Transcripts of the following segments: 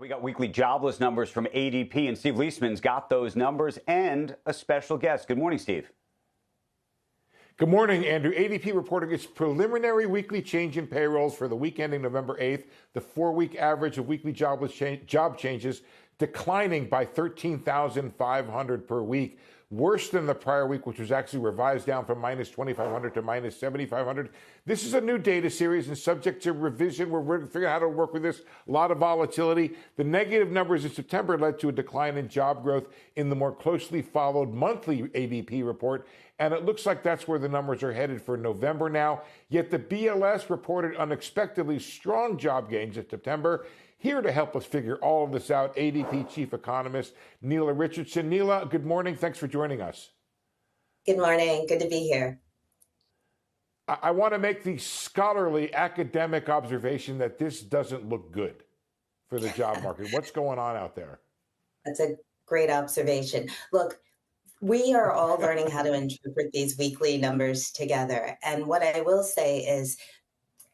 We got weekly jobless numbers from ADP, and Steve Liesman's got those numbers and a special guest. Good morning, Steve. Good morning, Andrew. ADP reporting its preliminary weekly change in payrolls for the week ending November 8th. The 4-week average of weekly job changes declining by 13,500 per week, worse than the prior week, which was actually revised down from minus 2,500 to minus 7,500. This is a new data series and subject to revision. We're figuring out how to work with this. A lot of volatility. The negative numbers in September led to a decline in job growth in the more closely followed monthly ADP report. And it looks like that's where the numbers are headed for November now. Yet the BLS reported unexpectedly strong job gains in September. Here to help us figure all of this out, ADP chief economist Nela Richardson. Nela, good morning. Thanks for joining us. Good morning. Good to be here. I want to make the scholarly academic observation that this doesn't look good for the job market. What's going on out there? That's a great observation. Look, we are all learning how to interpret these weekly numbers together. And what I will say is,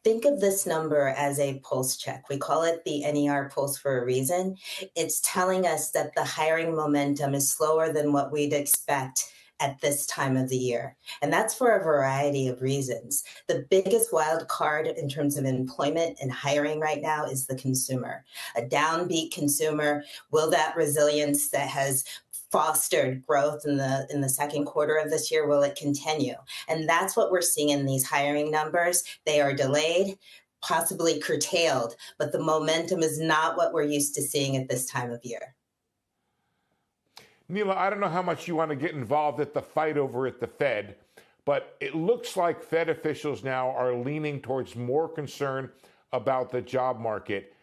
think of this number as a pulse check. We call it the NER pulse for a reason. It's telling us that the hiring momentum is slower than what we'd expect at this time of the year. And that's for a variety of reasons. The biggest wild card in terms of employment and hiring right now is the consumer. A downbeat consumer, will that resilience that has fostered growth in the second quarter of this year, will it continue? And that's what we're seeing in these hiring numbers. They are delayed, possibly curtailed, but the momentum is not what we're used to seeing at this time of year. Nela, I don't know how much you want to get involved at the fight over at the Fed, but it looks like Fed officials now are leaning towards more concern about the job market.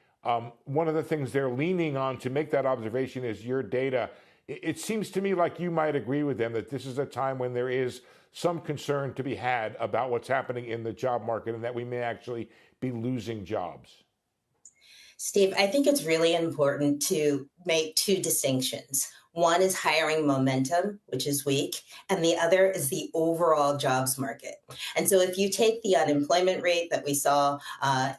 One of the things they're leaning on to make that observation is your data. It seems to me like you might agree with them that this is a time when there is some concern to be had about what's happening in the job market and that we may actually be losing jobs. Steve, I think it's really important to make two distinctions. One is hiring momentum, which is weak, and the other is the overall jobs market. And so if you take the unemployment rate that we saw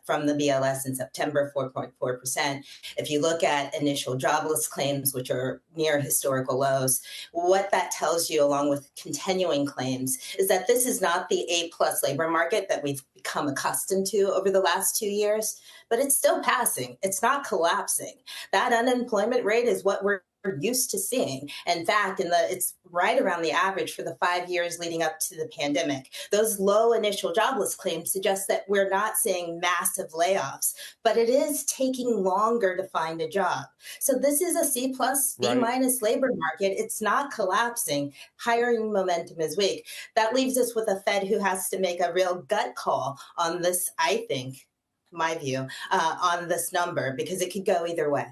from the BLS in September, 4.4%, if you look at initial jobless claims, which are near historical lows, what that tells you, along with continuing claims, is that this is not the A-plus labor market that we've become accustomed to over the last 2 years, but it's still passing. It's not collapsing. That unemployment rate is what we're used to seeing. In fact, it's right around the average for the 5 years leading up to the pandemic. Those low initial jobless claims suggest that we're not seeing massive layoffs, but it is taking longer to find a job. So this is a C plus, B minus labor market. It's not collapsing. Hiring momentum is weak. That leaves us with a Fed who has to make a real gut call on this, I think, my view, on this number, because it could go either way.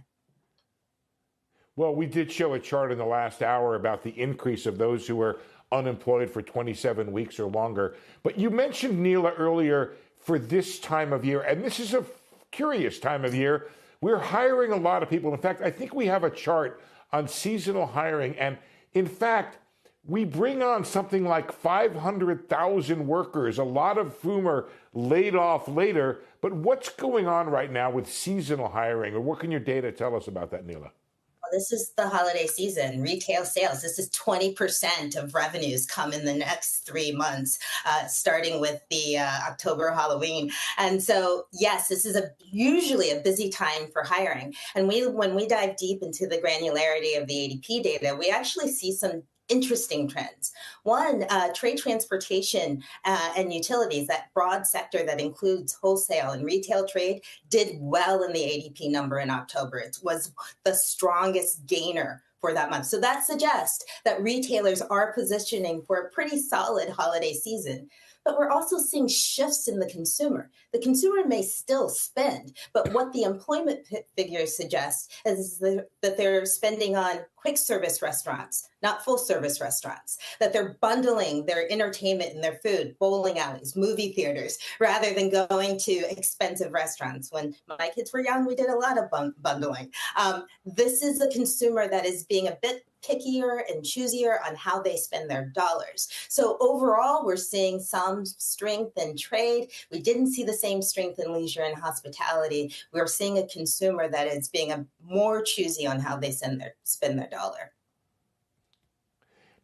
Well, we did show a chart in the last hour about the increase of those who were unemployed for 27 weeks or longer. But you mentioned, Nela, earlier for this time of year, and this is a curious time of year. We're hiring a lot of people. In fact, I think we have a chart on seasonal hiring. And in fact, we bring on something like 500,000 workers, a lot of whom are laid off later. But what's going on right now with seasonal hiring? Or what can your data tell us about that, Nela? This is the holiday season, retail sales. This is 20% of revenues come in the next 3 months, starting with the October Halloween. And so, yes, this is usually a busy time for hiring. And when we dive deep into the granularity of the ADP data, we actually see some interesting trends. One, trade, transportation, and utilities, that broad sector that includes wholesale and retail trade, did well in the ADP number in October. It was the strongest gainer for that month. So that suggests that retailers are positioning for a pretty solid holiday season. But we're also seeing shifts in the consumer. The consumer may still spend, but what the employment figures suggest is that they're spending on quick service restaurants, not full service restaurants, that they're bundling their entertainment and their food, bowling alleys, movie theaters, rather than going to expensive restaurants. When my kids were young, we did a lot of bundling. This is a consumer that is being a bit pickier and choosier on how they spend their dollars. So overall, we're seeing some strength in trade. We didn't see the same strength in leisure and hospitality. We're seeing a consumer that is being more choosy on how they spend their dollar.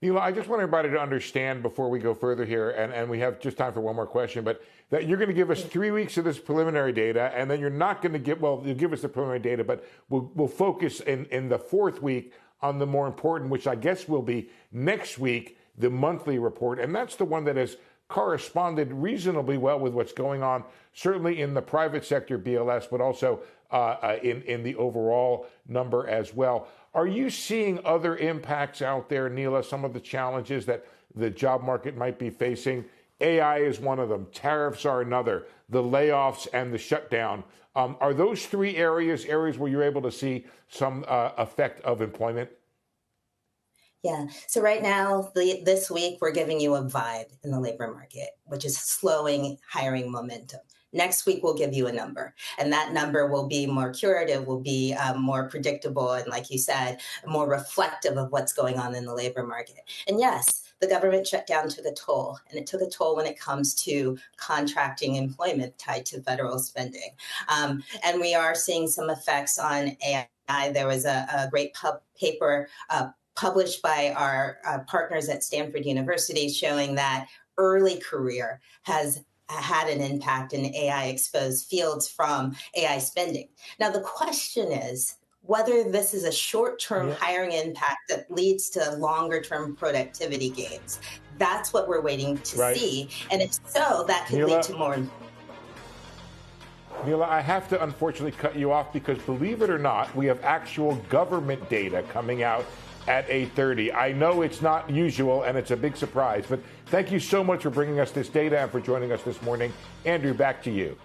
Nela, I just want everybody to understand before we go further here, and we have just time for one more question, but that you're going to give us 3 weeks of this preliminary data, and then you're not going to give, well, you'll give us the preliminary data, but we'll focus in the fourth week on the more important, which I guess will be next week, the monthly report. And that's the one that has corresponded reasonably well with what's going on, certainly in the private sector BLS, but also in the overall number as well. Are you seeing other impacts out there, Nela, some of the challenges that the job market might be facing? AI is one of them. Tariffs are another. The layoffs and the shutdown. Are those three areas where you're able to see some effect of employment? Yeah. So right now, this week, we're giving you a vibe in the labor market, which is slowing hiring momentum. Next week, we'll give you a number, and that number will be more curative, will be more predictable, and like you said, more reflective of what's going on in the labor market. And yes, the government shutdown took a toll, and it took a toll when it comes to contracting employment tied to federal spending. And we are seeing some effects on AI. There was a great paper published by our partners at Stanford University showing that early career has had an impact in AI-exposed fields from AI spending. Now, the question is whether this is a short-term hiring impact that leads to longer-term productivity gains. That's what we're waiting to see. And if so, that could lead to more. Nela, I have to unfortunately cut you off because, believe it or not, we have actual government data coming out at 8:30. I know it's not usual and it's a big surprise, but thank you so much for bringing us this data and for joining us this morning. Andrew, back to you.